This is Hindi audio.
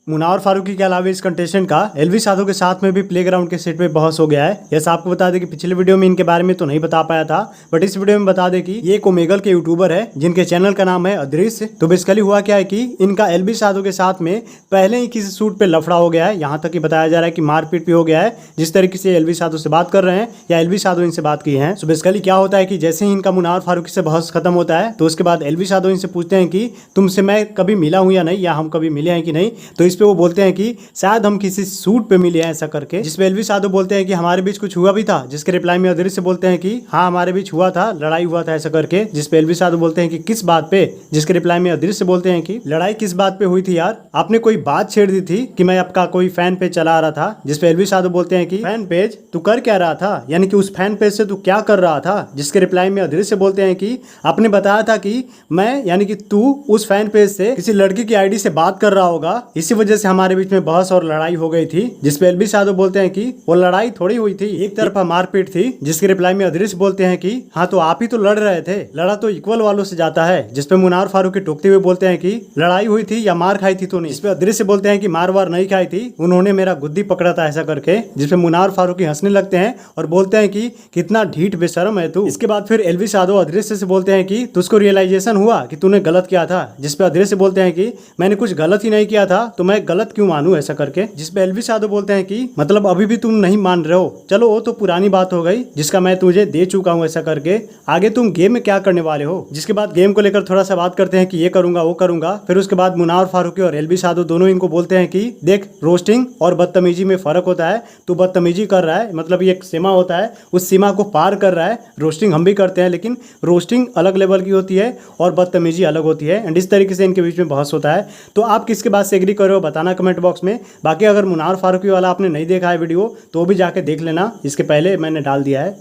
मुनावर फारूकी के अलावा इस कंटेस्टेंट का एलवी साधु के साथ में भी प्लेग्राउंड के सेट पे बहस हो गया है। यस, आपको बता दें कि पिछले वीडियो में इनके बारे में तो नहीं बता पाया था, बट इस वीडियो में बता दें कि ये एक ओमेगल के यूट्यूबर है जिनके चैनल का नाम है अदृश्य। तो बेसिकली हुआ क्या है कि इनका एलवी साधु के साथ में पहले ही किसी शूट पे लफड़ा हो गया है। यहाँ तक कि बताया जा रहा है कि मारपीट भी हो गया है, जिस तरीके से एलवी साधु से बात कर रहे हैं या एलवी साधु इनसे बात की है। सो बेसिकली क्या होता है कि जैसे ही इनका मुनावर फारूकी से बहस खत्म होता है तो उसके बाद एलवी साधु इनसे पूछते हैं कि तुमसे मैं कभी मिला हूं या नहीं, या हम कभी मिले हैं कि नहीं। तो इस पे वो बोलते हैं कि शायद हम किसी शूट पे मिले हैं ऐसा करके, जिसपे एलवी साधु बोलते हैं कि हमारे बीच कुछ हुआ भी था, जिसके रिप्लाई में अदृश्य बोलते हैं कि हाँ हमारे बीच हुआ था, लड़ाई हुआ था ऐसा करके। जिसपे एलवी साधु बोलते हैं कि किस बात पे, जिसके रिप्लाई में अदृश्य बोलते हैं कि लड़ाई किस बात पे हुई थी यार, आपने कोई बात छेड़ दी थी कि मैं आपका कोई फैन पेज चला रहा था। जिसपे एलवी साधु बोलते हैं कि फैन पेज तू कर क्या रहा था, यानी कि उस फैन पेज से तू क्या कर रहा था। जिसके रिप्लाई में अदृश्य बोलते हैं कि आपने बताया था कि मैं यानी कि तू उस फैन पेज से किसी लड़की की आईडी से बात कर रहा होगा, इसी वजह से हमारे बीच में बहस और लड़ाई हो गई थी। जिसपे एलवी साधु बोलते हैं कि वो लड़ाई थोड़ी हुई थी, एक तरफा मारपीट थी। जिसके रिप्लाई में अदृश्य बोलते हैं कि हाँ तो आप ही तो लड़ रहे थे, लड़ा तो इक्वल वालों से जाता है। जिसपे मुनावर फारूकी टोकते हुए बोलते हैं कि लड़ाई हुई थी या मार खाई थी तो नहीं। जिसपे अदृश्य बोलते हैं कि मार वार नहीं खाई थी, उन्होंने मेरा गुद्दी पकड़ा था ऐसा करके। जिसपे मुनावर फारूकी हंसने लगते हैं और बोलते हैं कि कितना ढीठ बेशरम है तू। इसके बाद फिर एलवी साधु अदृश्य से बोलते हैं कि तुझको रियलाइजेशन हुआ कि तूने गलत किया था। जिसपे अदृश्य बोलते हैं कि मैंने कुछ गलत ही नहीं किया था तो मैं गलत क्यों मानूं ऐसा करके। जिसपे एलवी साधु बोलते हैं कि मतलब अभी भी तुम नहीं मान रहे हो, चलो वो तो पुरानी बात हो गई जिसका मैं तुझे दे चुका हूं ऐसा करके, आगे तुम गेम में क्या करने वाले हो। जिसके बाद गेम को लेकर थोड़ा सा बात करते हैं कि ये करूंगा वो करूंगा। फिर उसके बाद मुनावर फारूकी और एलवी साधु दोनों इनको बोलते हैं कि देख रोस्टिंग और बदतमीजी में फर्क होता है, तू बदतमीजी कर रहा है, मतलब ये एक सीमा होता है, उस सीमा को पार कर रहा है। रोस्टिंग हम भी करते हैं लेकिन रोस्टिंग अलग लेवल की होती है और बदतमीजी अलग होती है। एंड इस तरीके से इनके बीच में बहस होता है। तो आप किसके बात से एग्री कर रहे हो बताना कमेंट बॉक्स में। बाकी अगर मुनावर फारूकी वाला आपने नहीं देखा है वीडियो तो भी जाके देख लेना, इसके पहले मैंने डाल दिया है।